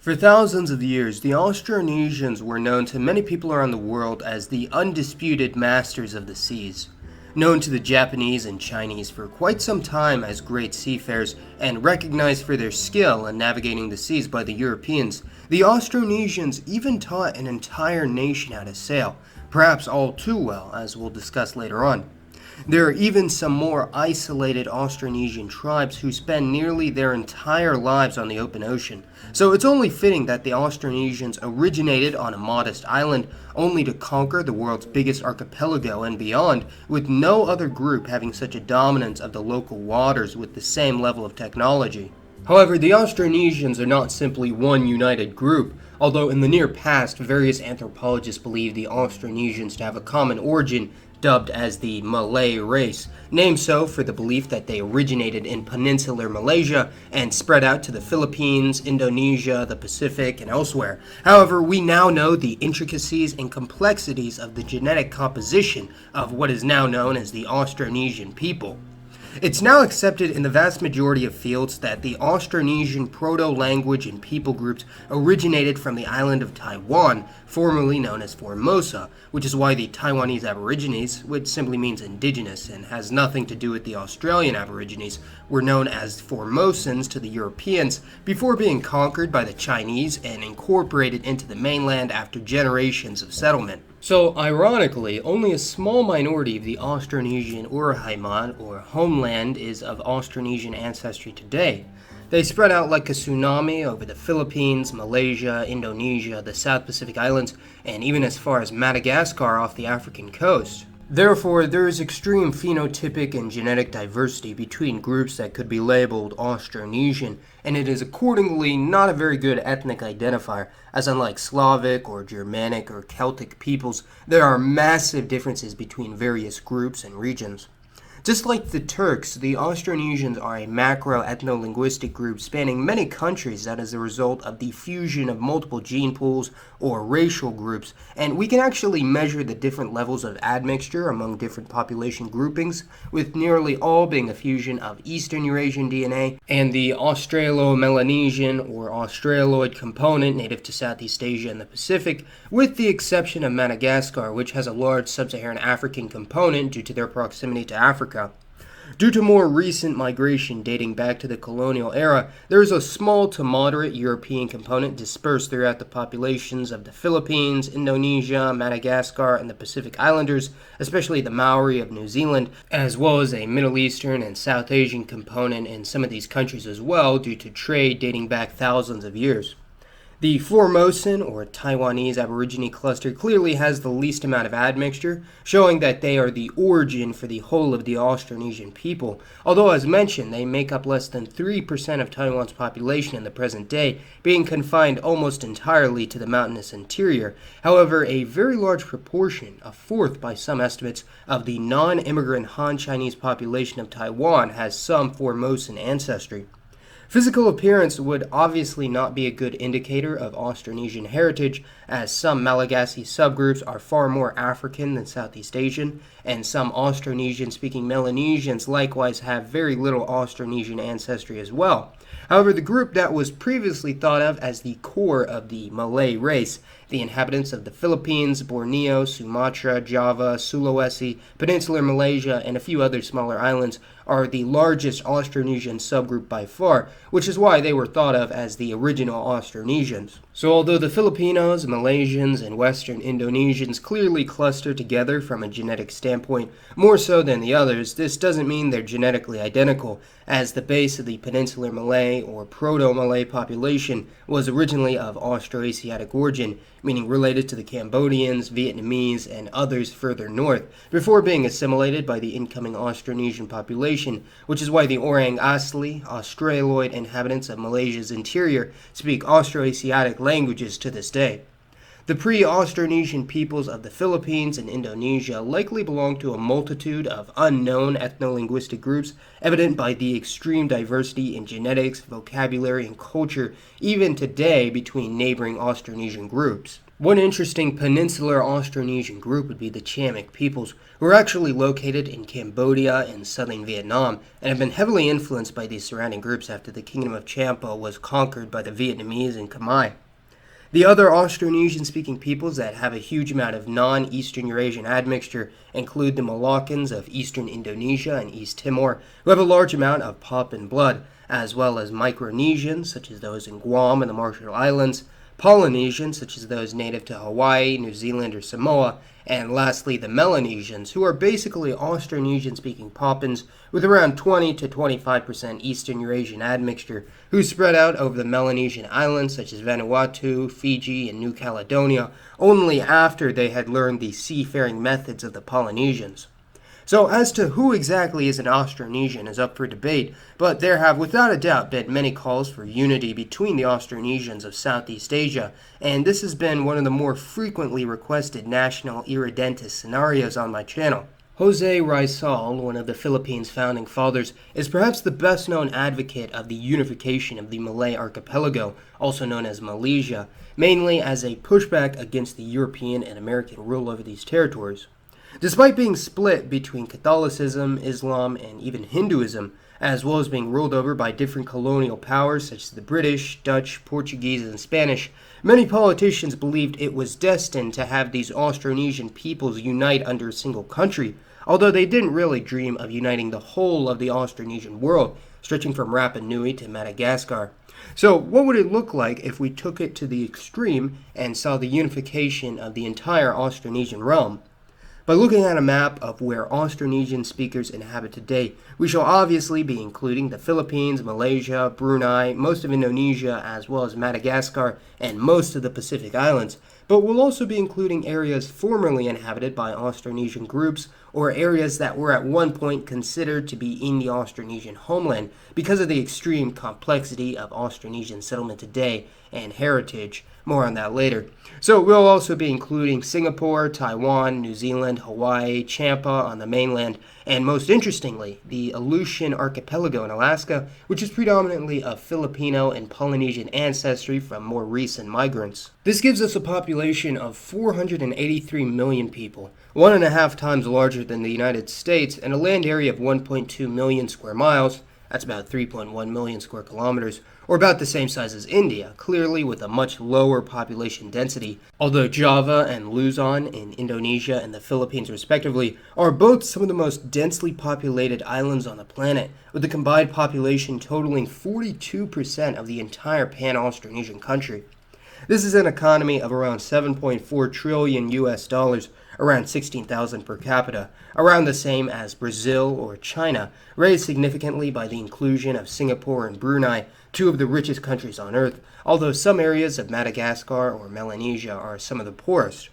For thousands of years, the Austronesians were known to many people around the world as the undisputed masters of the seas. Known to the Japanese and Chinese for quite some time as great seafarers and recognized for their skill in navigating the seas by the Europeans, the Austronesians even taught an entire nation how to sail, perhaps all too well, as we'll discuss later on. There are even some more isolated Austronesian tribes who spend nearly their entire lives on the open ocean, so it's only fitting that the Austronesians originated on a modest island only to conquer the world's biggest archipelago and beyond, with no other group having such a dominance of the local waters with the same level of technology. However, the Austronesians are not simply one united group, although in the near past various anthropologists believe the Austronesians to have a common origin dubbed as the Malay race, named so for the belief that they originated in peninsular Malaysia and spread out to the Philippines, Indonesia, the Pacific, and elsewhere. However, we now know the intricacies and complexities of the genetic composition of what is now known as the Austronesian people. It's now accepted in the vast majority of fields that the Austronesian proto-language and people groups originated from the island of Taiwan, formerly known as Formosa, which is why the Taiwanese Aborigines, which simply means indigenous and has nothing to do with the Australian Aborigines, were known as Formosans to the Europeans before being conquered by the Chinese and incorporated into the mainland after generations of settlement. So, ironically, only a small minority of the Austronesian Urheimat, or homeland, is of Austronesian ancestry today. They spread out like a tsunami over the Philippines, Malaysia, Indonesia, the South Pacific Islands, and even as far as Madagascar off the African coast. Therefore, there is extreme phenotypic and genetic diversity between groups that could be labeled Austronesian, and it is accordingly not a very good ethnic identifier, as unlike Slavic or Germanic or Celtic peoples, there are massive differences between various groups and regions. Just like the Turks, the Austronesians are a macro-ethno-linguistic group spanning many countries that is a result of the fusion of multiple gene pools or racial groups, and we can actually measure the different levels of admixture among different population groupings, with nearly all being a fusion of Eastern Eurasian DNA and the Australo-Melanesian or Australoid component native to Southeast Asia and the Pacific, with the exception of Madagascar, which has a large sub-Saharan African component due to their proximity to Africa. Due to more recent migration dating back to the colonial era, there is a small to moderate European component dispersed throughout the populations of the Philippines, Indonesia, Madagascar, and the Pacific Islanders, especially the Maori of New Zealand, as well as a Middle Eastern and South Asian component in some of these countries as well, due to trade dating back thousands of years. The Formosan, or Taiwanese Aborigine cluster, clearly has the least amount of admixture, showing that they are the origin for the whole of the Austronesian people, although as mentioned, they make up less than 3% of Taiwan's population in the present day, being confined almost entirely to the mountainous interior. However, a very large proportion, a fourth by some estimates, of the non-immigrant Han Chinese population of Taiwan has some Formosan ancestry. Physical appearance would obviously not be a good indicator of Austronesian heritage, as some Malagasy subgroups are far more African than Southeast Asian, and some Austronesian-speaking Melanesians likewise have very little Austronesian ancestry as well. However, the group that was previously thought of as the core of the Malay race, the inhabitants of the Philippines, Borneo, Sumatra, Java, Sulawesi, Peninsular Malaysia, and a few other smaller islands, are the largest Austronesian subgroup by far, which is why they were thought of as the original Austronesians. So although the Filipinos, Malaysians, and Western Indonesians clearly cluster together from a genetic standpoint more so than the others, this doesn't mean they're genetically identical, as the base of the Peninsular Malay or Proto-Malay population was originally of Austroasiatic origin, meaning related to the Cambodians, Vietnamese, and others further north, before being assimilated by the incoming Austronesian population, which is why the Orang Asli, Australoid inhabitants of Malaysia's interior speak Austroasiatic languages to this day. The pre-Austronesian peoples of the Philippines and Indonesia likely belong to a multitude of unknown ethno-linguistic groups, evident by the extreme diversity in genetics, vocabulary, and culture even today between neighboring Austronesian groups. One interesting peninsular Austronesian group would be the Chamic peoples, who are actually located in Cambodia and southern Vietnam, and have been heavily influenced by these surrounding groups after the Kingdom of Champa was conquered by the Vietnamese and Khmer. The other Austronesian-speaking peoples that have a huge amount of non-Eastern Eurasian admixture include the Moluccans of Eastern Indonesia and East Timor, who have a large amount of Papuan blood, as well as Micronesians, such as those in Guam and the Marshall Islands, Polynesians, such as those native to Hawaii, New Zealand, or Samoa, and lastly the Melanesians, who are basically Austronesian-speaking Papuans with around 20 to 25% Eastern Eurasian admixture, who spread out over the Melanesian islands such as Vanuatu, Fiji, and New Caledonia, only after they had learned the seafaring methods of the Polynesians. So as to who exactly is an Austronesian is up for debate, but there have without a doubt been many calls for unity between the Austronesians of Southeast Asia, and this has been one of the more frequently requested national irredentist scenarios on my channel. Jose Rizal, one of the Philippines' founding fathers, is perhaps the best-known advocate of the unification of the Malay archipelago, also known as Malaysia, mainly as a pushback against the European and American rule over these territories. Despite being split between Catholicism, Islam, and even Hinduism, as well as being ruled over by different colonial powers such as the British, Dutch, Portuguese, and Spanish, many politicians believed it was destined to have these Austronesian peoples unite under a single country, although they didn't really dream of uniting the whole of the Austronesian world, stretching from Rapa Nui to Madagascar. So what would it look like if we took it to the extreme and saw the unification of the entire Austronesian realm? By looking at a map of where Austronesian speakers inhabit today, we shall obviously be including the Philippines, Malaysia, Brunei, most of Indonesia, as well as Madagascar, and most of the Pacific Islands, but we'll also be including areas formerly inhabited by Austronesian groups, or areas that were at one point considered to be in the Austronesian homeland because of the extreme complexity of Austronesian settlement today and heritage. More on that later. So we'll also be including Singapore, Taiwan, New Zealand, Hawaii, Champa on the mainland, and most interestingly, the Aleutian Archipelago in Alaska, which is predominantly of Filipino and Polynesian ancestry from more recent migrants. This gives us a population of 483 million people, 1.5 times larger than the United States, and a land area of 1.2 million square miles. That's about 3.1 million square kilometers, or about the same size as India, clearly with a much lower population density, although Java and Luzon in Indonesia and the Philippines respectively are both some of the most densely populated islands on the planet, with a combined population totaling 42% of the entire pan-Austronesian country. This is an economy of around 7.4 trillion US dollars, around 16,000 per capita, around the same as Brazil or China, raised significantly by the inclusion of Singapore and Brunei, two of the richest countries on Earth, although some areas of Madagascar or Melanesia are some of the poorest.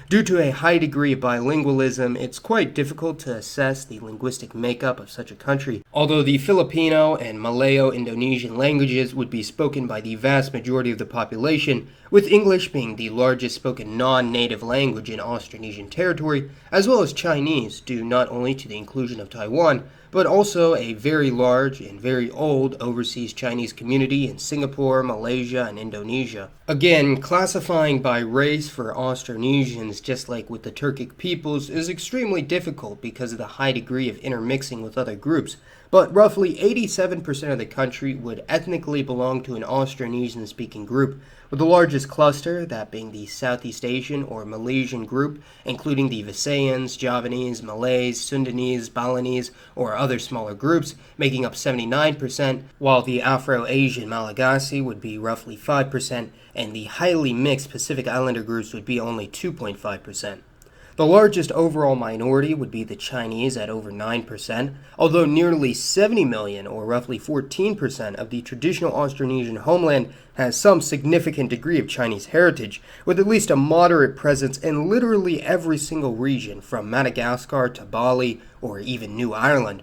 Due to a high degree of bilingualism, it's quite difficult to assess the linguistic makeup of such a country, although the Filipino and Malayo-Indonesian languages would be spoken by the vast majority of the population, with English being the largest spoken non-native language in Austronesian territory, as well as Chinese, due not only to the inclusion of Taiwan, but also a very large and very old overseas Chinese community in Singapore, Malaysia, and Indonesia. Again, classifying by race for Austronesians, just like with the Turkic peoples, is extremely difficult because of the high degree of intermixing with other groups, but roughly 87% of the country would ethnically belong to an Austronesian-speaking group, with the largest cluster, that being the Southeast Asian or Malaysian group, including the Visayans, Javanese, Malays, Sundanese, Balinese, or other smaller groups, making up 79%, while the Afro-Asian Malagasy would be roughly 5%, and the highly mixed Pacific Islander groups would be only 2.5%. The largest overall minority would be the Chinese at over 9%, although nearly 70 million, or roughly 14% of the traditional Austronesian homeland has some significant degree of Chinese heritage, with at least a moderate presence in literally every single region, from Madagascar to Bali or even New Ireland.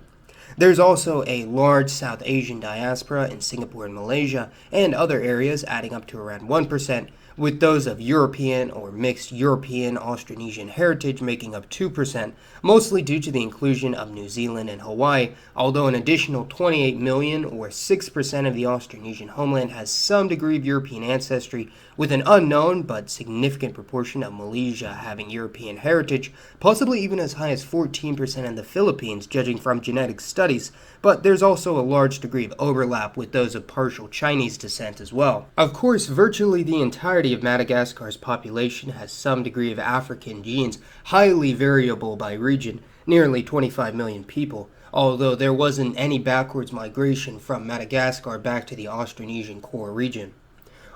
There's also a large South Asian diaspora in Singapore and Malaysia, and other areas adding up to around 1%, with those of European or mixed European Austronesian heritage making up 2%, mostly due to the inclusion of New Zealand and Hawaii, although an additional 28 million or 6% of the Austronesian homeland has some degree of European ancestry, with an unknown but significant proportion of Malaysia having European heritage, possibly even as high as 14% in the Philippines, judging from genetic studies, but there's also a large degree of overlap with those of partial Chinese descent as well. Of course, virtually the entirety of Madagascar's population has some degree of African genes, highly variable by region, nearly 25 million people, although there wasn't any backwards migration from Madagascar back to the Austronesian core region.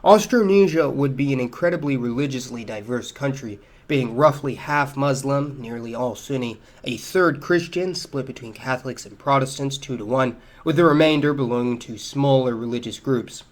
Austronesia would be an incredibly religiously diverse country, being roughly half Muslim, nearly all Sunni, a third Christian, split between Catholics and Protestants 2-1, with the remainder belonging to smaller religious groups.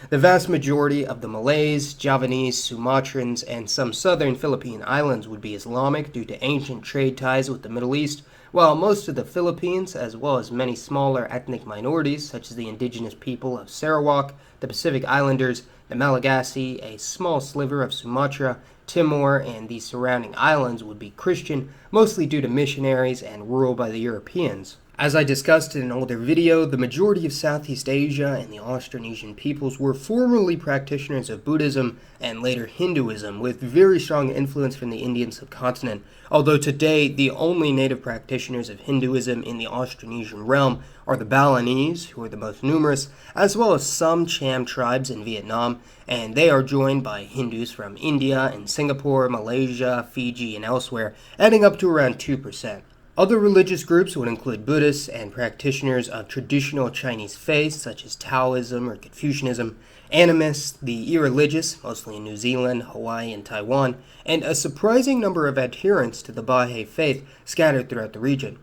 The vast majority of the Malays, Javanese, Sumatrans, and some southern Philippine islands would be Islamic due to ancient trade ties with the Middle East, while most of the Philippines, as well as many smaller ethnic minorities such as the indigenous people of Sarawak, the Pacific Islanders, the Malagasy, a small sliver of Sumatra, Timor, and the surrounding islands would be Christian, mostly due to missionaries and rule by the Europeans. As I discussed in an older video, the majority of Southeast Asia and the Austronesian peoples were formerly practitioners of Buddhism and later Hinduism, with very strong influence from the Indian subcontinent, although today the only native practitioners of Hinduism in the Austronesian realm are the Balinese, who are the most numerous, as well as some Cham tribes in Vietnam, and they are joined by Hindus from India and Singapore, Malaysia, Fiji, and elsewhere, adding up to around 2%. Other religious groups would include Buddhists and practitioners of traditional Chinese faiths such as Taoism or Confucianism, animists, the irreligious, mostly in New Zealand, Hawaii, and Taiwan, and a surprising number of adherents to the Baha'i faith scattered throughout the region.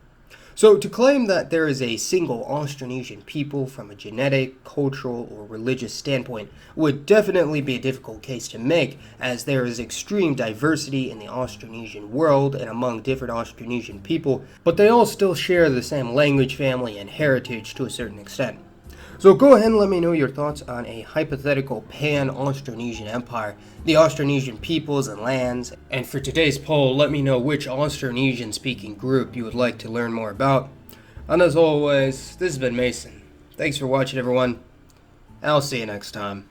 So to claim that there is a single Austronesian people from a genetic, cultural, or religious standpoint would definitely be a difficult case to make, as there is extreme diversity in the Austronesian world and among different Austronesian people, but they all still share the same language family and heritage to a certain extent. So go ahead and let me know your thoughts on a hypothetical pan-Austronesian empire, the Austronesian peoples and lands, and for today's poll, let me know which Austronesian-speaking group you would like to learn more about. And as always, this has been Mason. Thanks for watching, everyone, and I'll see you next time.